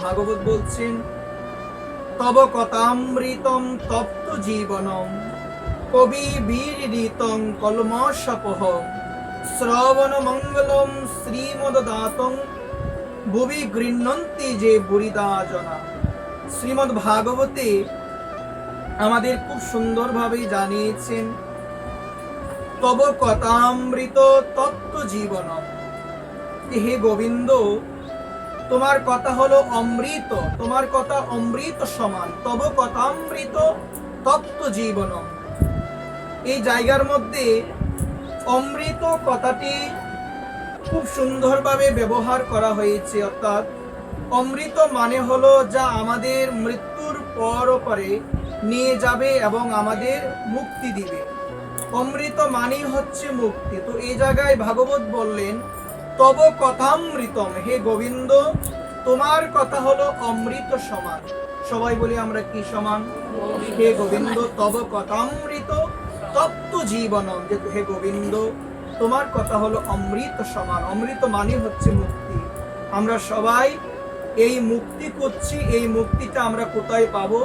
ভাগবত বলছেন, তব কথামৃতম তপ্ত জীবনম কবি বীরিতং কলমশপহম শ্রবণ মঙ্গলম শ্রীমদাতং ভুবি গৃহ্ণন্তি যে বুরিদা জনা। শ্রীমদ্ ভাগবতে আমাদের খুব সুন্দরভাবে জানিয়েছেন, তব কথামৃত তত্ত্ব জীবনম। হে গোবিন্দ, তোমার কথা হলো অমৃত, তোমার কথা অমৃত সমান। তব কথামৃত তত্ত্ব জীবনম, এই জায়গার মধ্যে অমৃত কথাটি খুব সুন্দরভাবে ব্যবহার করা হয়েছে। অর্থাৎ অমৃত মানে হলো যা আমাদের মৃত্যুর পরে নিয়ে যাবে এবং আমাদের মুক্তি দিবে। অমৃত মানেই হচ্ছে মুক্তি। তো এই জায়গায় ভাগবত বললেন, তব কথামৃতম, হে গোবিন্দ, তোমার কথা হলো অমৃত সমান। সবাই বলি আমরা কি সমান? হে গোবিন্দ, তব কথামৃত তত্ত্ব জীবনম, যে হে গোবিন্দ, তোমার কথা হলো অমৃত সমান। অমৃত মানে হচ্ছে মুক্তি। আমরা সবাই এই মুক্তি করছি। এই মুক্তিটা আমরা কোথায় পাবো?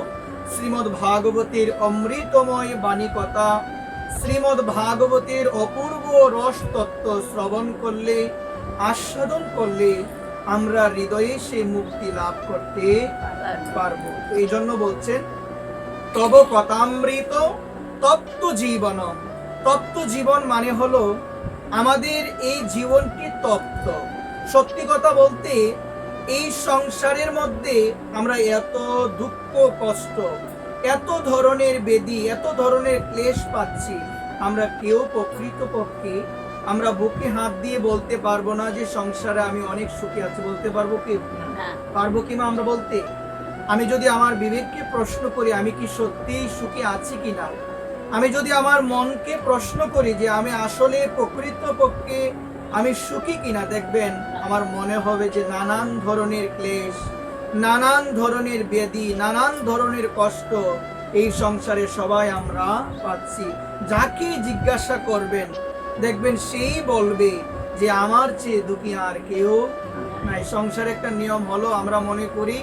শ্রীমদ্ ভাগবতের অমৃতময় বাণী কথা, শ্রীমদ্ ভাগবতের অপূর্ব রস তত্ত্ব শ্রবণ করলে, আস্বাদন করলে আমরা হৃদয়ে সেই মুক্তি লাভ করতে পারবো। এই জন্য বলছেন, তব কথামৃত তত্ত্ব জীবনম। তত্ত্ব জীবন মানে হলো আমাদের এই জীবনটি তত্ত্ব। সত্যি কথা বলতে, এই সংসারের মধ্যে আমরা এত দুঃখ কষ্ট, এত ধরনের বেদি, এত ধরনের ক্লেশ পাচ্ছি, আমরা কেউ প্রকৃতপক্ষে আমরা বুকে হাত দিয়ে বলতে পারবো না যে সংসারে আমি অনেক সুখী আছি। বলতে পারবো কি? পারবো কি? আমরা বলতে, আমি যদি আমার বিবেককে প্রশ্ন করি আমি কি সত্যিই সুখী আছি কিনা, আমি যদি আমার মনকে প্রশ্ন করি যে আমি আসলে প্রকৃতপক্ষে আমি সুখী কিনা, দেখবেন আমার মনে হবে যে নানান ধরনের ক্লেশ, নানান ধরনের ব্যাধি, নানান ধরনের কষ্ট এই সংসারে সবাই আমরা পাচ্ছি। যাকে জিজ্ঞাসা করবেন দেখবেন সেই বলবে যে আমার চেয়ে দুঃখী আর কেউ নাই। সংসারে একটা নিয়ম হলো, আমরা মনে করি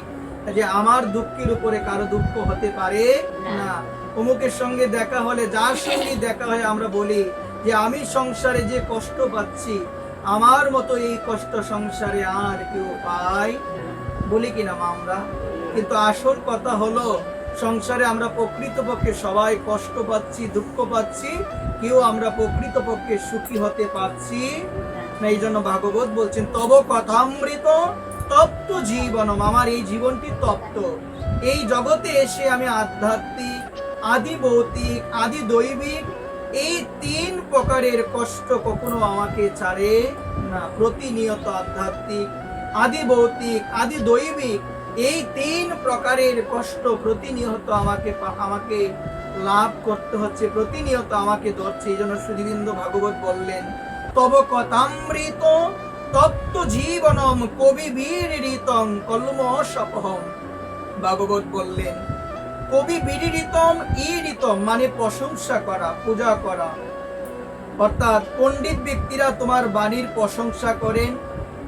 যে আমার দুঃখের উপরে কারো দুঃখ হতে পারে না। অমুকের সঙ্গে দেখা হলে, যার সঙ্গে দেখা হয়, আমরা বলি যে আমি সংসারে যে কষ্ট পাচ্ছি আমার মতো এই কষ্ট সংসারে আর কেউ পায়, বলি কিনা মা আমরা? কিন্তু আসল কথা হলো, সংসারে আমরা প্রকৃতপক্ষে সবাই কষ্ট পাচ্ছি, দুঃখ পাচ্ছি, কেউ আমরা প্রকৃতপক্ষে সুখী হতে পারছি না। এই জন্য ভাগবত বলছেন, তব কথামৃত তত্ত্ব জীবনম, আমার এই জীবনটি তত্ত্ব। এই জগতে এসে আমি আধ্যাত্মিক, আদি ভৌতিক, আদি দৈবিক, এই তিন প্রকারের কষ্ট কখনো আমাকে ছাড়ে না। প্রতিনিয়ত আধ্যাত্মিক, আদি ভৌতিক, আদি দৈবিক, এই তিন প্রকারের কষ্ট প্রতিনিয়ত আমাকে লাভ করতে হচ্ছে, প্রতিনিয়ত আমাকে ধরছে। এই জন্য সুধীবৃন্দ ভাগবত বললেন, তব কথামৃত তত্ত্ব জীবনম কবি বীরিতং কলমশপহম। ভাগবত বললেন, কবি বীরিতম, ইরিতম মানে প্রশংসা করা, পূজা করা। অর্থাৎ পণ্ডিত ব্যক্তিরা তোমার বাণীর প্রশংসা করেন।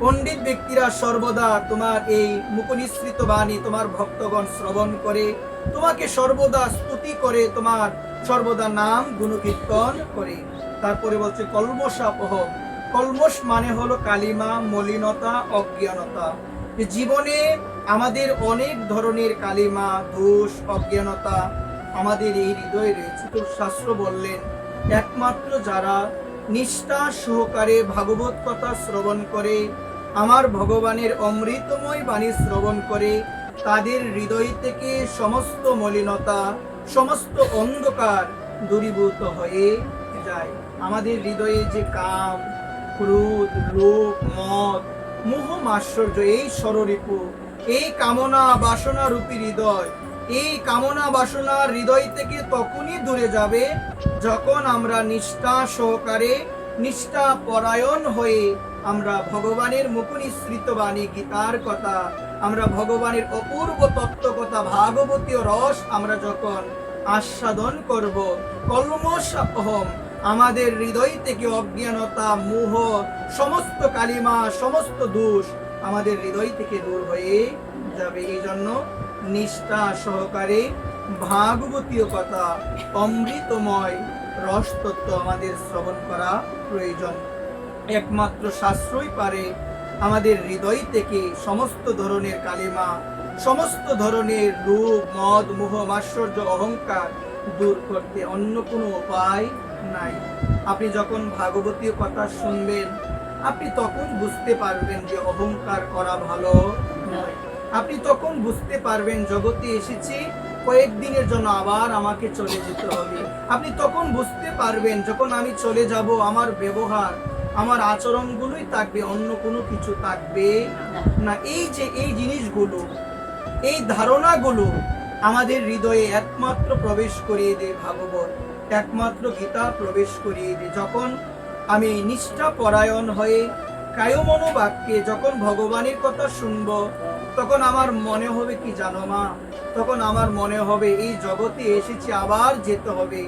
পণ্ডিত ব্যক্তিরা সর্বদা তোমার এই মুখনিসৃত বাণী তোমার ভক্তগণ শ্রবণ করে, তোমাকে সর্বদা স্তুতি করে, তোমার সর্বদা নাম গুণকীর্তন করে। তারপরে বলছে কলমশাপহম। কলমশ মানে হলো কালিমা, মলিনতা, অজ্ঞানতা। জীবনে আমাদের অনেক ধরনের কালিমা, দোষ, অজ্ঞানতা আমাদের এই হৃদয়ে রয়েছে। তো শাস্ত্র বললেন, একমাত্র যারা নিষ্ঠা সহকারে ভাগবত কথা শ্রবণ করে, আমার ভগবানের অমৃতময় বাণী শ্রবণ করে, তাদের হৃদয় থেকে সমস্ত মলিনতা, সমস্ত অন্ধকার দূরীভূত হয়ে যায়। আমাদের হৃদয়ে যে কাম, ক্রোধ, লোভ, মদ, মোহ, মাৎসর্য, এই ষড়রিপু, এই কামনা বাসনা রূপী হৃদয়, এই কামনা বাসনার হৃদয় থেকে তখনই দূরে যাবে যখন আমরা নিষ্ঠা সহকারে, নিষ্ঠা পরায়ণ হয়ে আমরা ভগবানের মুখনিসৃত বাণী, গীতার কথা, আমরা ভগবানের অপূর্ব তত্ত্ব কথা, ভাগবতীয় রস আমরা যখন আস্বাদন করব, কলমশাপহম, আমাদের হৃদয় থেকে অজ্ঞানতা, মোহ, সমস্ত কালিমা, সমস্ত দোষ আমাদের হৃদয় থেকে দূর হয়ে যাবে। এই জন্য নিষ্ঠা সহকারে ভাগবতীয় কথা, অমৃতময় রসতত্ত্ব আমাদের শ্রবণ করা প্রয়োজন। একমাত্র শাস্ত্রই পারে আমাদের হৃদয় থেকে সমস্ত ধরনের কালিমা, সমস্ত ধরনের লোভ, মদ, মোহ, মাৎসর্য, অহংকার দূর করতে। অন্য কোনো উপায় নাই। আপনি যখন ভাগবতীয় কথা শুনবেন, আপনি তখন বুঝতে পারবেন যে অহংকার করা ভালো নয়। আপনি তখন বুঝতে পারবেন জগতে এসেছি কয়েকদিনের জন্য, আবার আমাকে চলে যেতে হবে। আপনি তখন বুঝতে পারবেন যখন আমি চলে যাব, আমার ব্যবহার, আমার আচরণগুলোই থাকবে, অন্য কোনো কিছু থাকবে না। এই যে এই জিনিসগুলো, এই ধারণাগুলো আমাদের হৃদয়ে একমাত্র প্রবেশ করিয়ে দেয় ভাগবত, একমাত্র গীতা প্রবেশ করিয়ে দেয়। যখন আমি নিষ্ঠা পরায়ণ হয়ে কায়মনোবাক্যে যখন ভগবানের কথা শুনবো, তখন আমার মনে হবে কি জানো মা, তখন আমার মনে হবে এই জগতে এসেছি, আবার যেতে হবে।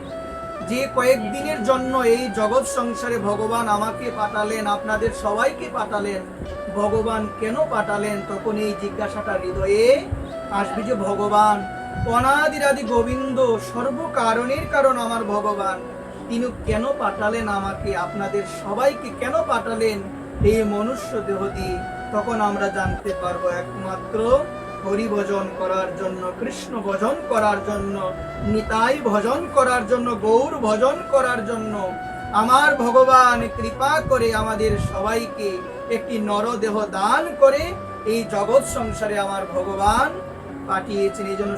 যে কয়েকদিনের জন্য এই জগৎ সংসারে ভগবান আমাকে পাঠালেন, আপনাদের সবাইকে পাঠালেন, ভগবান কেন পাঠালেন? তখন এই জিজ্ঞাসাটা হৃদয়ে আসবে যে ভগবান অনাদিরাদি গোবিন্দ, সর্বকারণের কারণ আমার ভগবান, তিনি কেন পাঠালেন আমাকে, আপনাদের সবাইকে কেন পাঠালেন এই মনুষ্য দেহ দিয়ে? তখন আমরা জানতে পারবো একমাত্র হরি ভজন করার জন্য, কৃষ্ণ ভজন করার জন্য, নিতাই ভজন করার জন্য, গৌর ভজন করার জন্য আমার ভগবান কৃপা করে আমাদের সবাইকে একটি নরদেহ দান করে এই জগৎ সংসারে আমার ভগবান পাঠিয়েছেন। এই জন্য